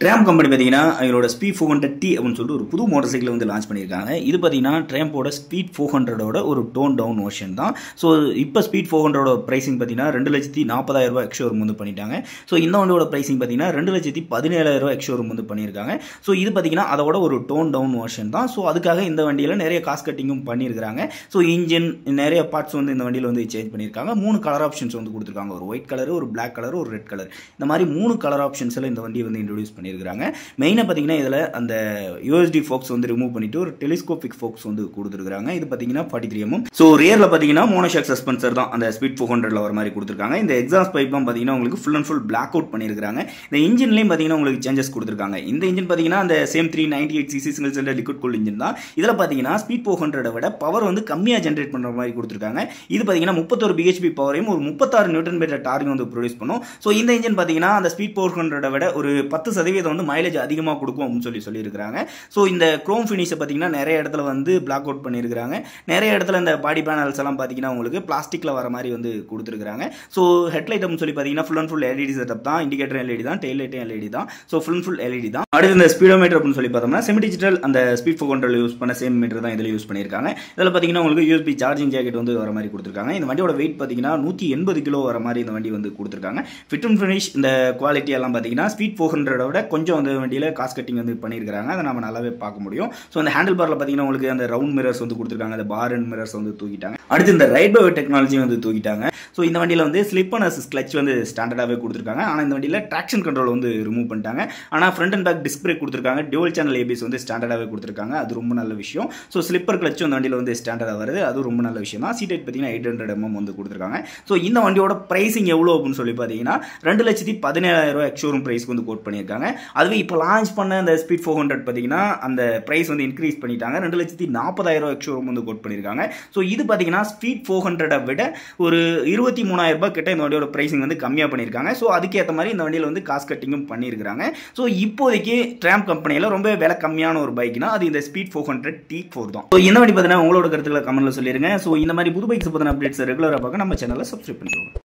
Trump company பார்த்தீங்கன்னா அவங்களோட speed 400T அப்படின்னு சொல்லிட்டு ஒரு புது மோட்டார் சைக்கிள் வந்து லான்ச் பண்ணியிருக்காங்க. இது பார்த்தீங்கன்னா ட்ராம்போட ஸ்பீட் 400ஓட ஒரு டோன் டவுன் வெர்ஷன் தான். ஸோ இப்போ ஸ்பீட் 400ஓட ப்ரைசிங் பார்த்தீங்கன்னா 2,40,000 எக்ஸ்ஷோரூம் வந்து பண்ணிட்டாங்க. ஸோ இந்த வண்டியோட ப்ரைசிங் பார்த்தீங்கன்னா 2,17,000 எக்ஸ்ஷோரூம் வந்து பண்ணியிருக்காங்க. ஸோ இது பார்த்தீங்கன்னா அதோட ஒரு டோன் டவுன் வெர்ஷன் தான். ஸோ அதுக்காக இந்த வண்டியில் நிறைய காஸ்ட் கட்டிங்கும் பண்ணியிருக்காங்க. ஸோ இன்ஜின் நிறைய பார்ட்ஸ் வந்து இந்த வண்டியில் வந்து சேஞ்ச் பண்ணியிருக்காங்க. 3 கலர் ஆப்ஷன்ஸ் வந்து கொடுத்துருக்காங்க. ஒரு ஒயிட் கலர், ஒரு பிளாக் கலர், ஒரு ரெட் கலர். இந்த மாதிரி 3 கலர் ஆப்ஷன்ஸில் இந்த வண்டியை வந்து இன்ட்ரோடியூஸ் பண்ணியிருக்காங்க. மெயினாக பார்த்தீங்கன்னா இதில் அந்த யூஎஸ்டி ஃபோக்ஸ் வந்து ரிமூவ் பண்ணிட்டு ஒரு டெலிஸ்கோபிக் ஃபோக்ஸ் வந்து கொடுத்துருக்காங்க. இது பார்த்தீங்கன்னா 43 mm. ஸோ ரியரில் பார்த்தீங்கன்னா மோனோஷாக் சஸ்பென்சர் தான் அந்த ஸ்பீட் 400ல வர மாதிரி கொடுத்துருக்காங்க. இந்த எக்ஸாஸ்ட் பைப்லாம் பார்த்தீங்கன்னா உங்களுக்கு full and full black out பண்ணியிருக்காங்க. இந்த இன்ஜின்லையும் பார்த்தீங்கன்னா உங்களுக்கு சேஞ்சஸ் கொடுத்துருக்காங்க. இந்த இன்ஜின் பார்த்தீங்கன்னா அந்த same 398cc single cylinder liquid cool engine தான். இதில் பார்த்தீங்கன்னா ஸ்பீட் 400 விட பவர் வந்து கம்மியாக ஜென்ரேட் பண்ணுற மாதிரி கொடுத்துருக்காங்க. இது பார்த்தீங்கன்னா 31 bhp பவரையும் ஒரு 36 Nm டார்க் வந்து ப்ரொடியூஸ் பண்ணும். ஸோ இந்த இன்ஜின் பார்த்தீங்கன்னா அந்த ஸ்பீட் 400 விட ஒரு 10% வந்து மைலேஜ் அதிகமாக கொடுக்கும் அப்படின்னு சொல்லியிருக்காங்க. ஸோ இந்த குரோம் ஃபினிஷை பார்த்தீங்கன்னா நிறைய இடத்துல வந்து பிளாக் அவுட் பண்ணியிருக்காங்க. நிறைய இடத்துல இந்த பாடி பேனல்ஸ் எல்லாம் பார்த்தீங்கன்னா உங்களுக்கு பிளாஸ்டிக்கில் வர மாதிரி வந்து கொடுத்துருக்காங்க. ஸோ ஹெட்லைட் அப்படின்னு சொல்லி பார்த்தீங்கன்னா full and full LED setup தான். இண்டிகேட்டர் எல்இடி தான், டெயில் லைட்டும் எல்இடி தான். So full and full LED தான். அடுத்து இந்த ஸ்பீடோமீட்டர் அப்படின்னு சொல்லி பார்த்தோம்னா செமி டிஜிட்டல் அந்த ஸ்பீட் 400 யூஸ் பண்ண சேம் மீட்டர் தான் இதில் யூஸ் பண்ணியிருக்காங்க. இதில் பார்த்தீங்கன்னா உங்களுக்கு யூஎஸ்பி சார்ஜிங் ஜாக்கெட் வந்து வர மாதிரி கொடுத்துருக்காங்க. இந்த வண்டியோட வெயிட் பார்த்தீங்கன்னா 180 கிலோ வர மாதிரி இந்த வண்டி வந்து கொடுத்துருக்காங்க. ஃபிட் அண்ட் ஃபினிஷ் இந்த குவாலிட்டி எல்லாம் பார்த்தீங்கன்னா ஸ்பீட் 400 விட கொஞ்சம் வந்து வண்டியில் காஸ்ட் கட்டிங் வந்து பண்ணியிருக்காங்க. அதை நம்ம நல்லாவே பார்க்க முடியும். ஸோ அந்த ஹேண்டில் பார்ல பார்த்தீங்கன்னா உங்களுக்கு அந்த ரவுண்ட் மிரர்ஸ் வந்து கொடுத்துருக்காங்க. அந்த பார் அண்ட் மிரர்ஸ் வந்து தூக்கிட்டாங்க. அடுத்து இந்த ரைட் பை டெக்னாலஜி வந்து தூக்கிட்டாங்க. ஸோ இந்த வண்டியில் வந்து ஸ்லிப் அண்ட் அசிஸ்ட் கிளட்ச் வந்து ஸ்டாண்டர்டாகவே கொடுத்துருக்காங்க. ஆனால் இந்த வண்டியில் ட்ராக்ஷன் கண்ட்ரோல் வந்து ரிமூவ் பண்ணிட்டாங்க. ஆனால் front and back disc brake கொடுத்துருக்காங்க. டியூவல் சேனல் ஏபிஎஸ் வந்து ஸ்டாண்டர்டாகவே கொடுத்துருக்காங்க. அது ரொம்ப நல்ல விஷயம். ஸோ ஸ்லிப்பர் கிளச்சும் அந்த வண்டியில் வந்து ஸ்டாண்டர்டாக வருது. அது ரொம்ப நல்ல விஷயம் தான். சீட் ஹைட் பார்த்தீங்கன்னா 800 mm வந்து கொடுத்துருக்காங்க. ஸோ இந்த வண்டியோட பிரைசிங் எவ்வளோ அப்படின்னு சொல்லி பார்த்தீங்கன்னா 2,17,000 எக்ஸ்ஷோரூம் பிரைஸ்க்கு வந்து கோட் பண்ணியிருக்காங்க. அதுவே இப்போ லான்ச் பண்ண அந்த ஸ்பீட் 400 பார்த்தீங்கன்னா அந்த பிரைஸ் வந்து இன்க்ரீஸ் பண்ணிட்டாங்க. 2,40,000 எக்ஸ்ஷோரூம் வந்து கோட் பண்ணியிருக்காங்க. ஸோ இது பார்த்தீங்கன்னா ஸ்பீட் 400 விட ஒரு 23,000 கிட்ட இந்த வண்டியோட பிரைசிங் வந்து கம்மியாக பண்ணியிருக்காங்க. ஸோ அதுக்கேற்ற மாதிரி இந்த வண்டியில் வந்து காஸ்ட் கட்டிங்கும் பண்ணியிருக்காங்க. ஸோ இப்போதைக்கு ட்ராம்ப் கம்பெனியில் ரொம்ப விலை கம்மியான ஒரு பைக்னா அது இந்த ஸ்பீட் 400T4 தான். ஸோ இந்த வண்டி பார்த்தீங்கன்னா உங்களோட கருத்துக்களை கமெண்ட்ல சொல்லிருங்க. ஸோ இந்த மாதிரி புது பைக்ஸ் பற்றின அப்டேட்ஸ் ரெகுலராக பார்க்க நம்ம சேனலை சப்ஸ்கிரைப் பண்ணிக்கோங்க.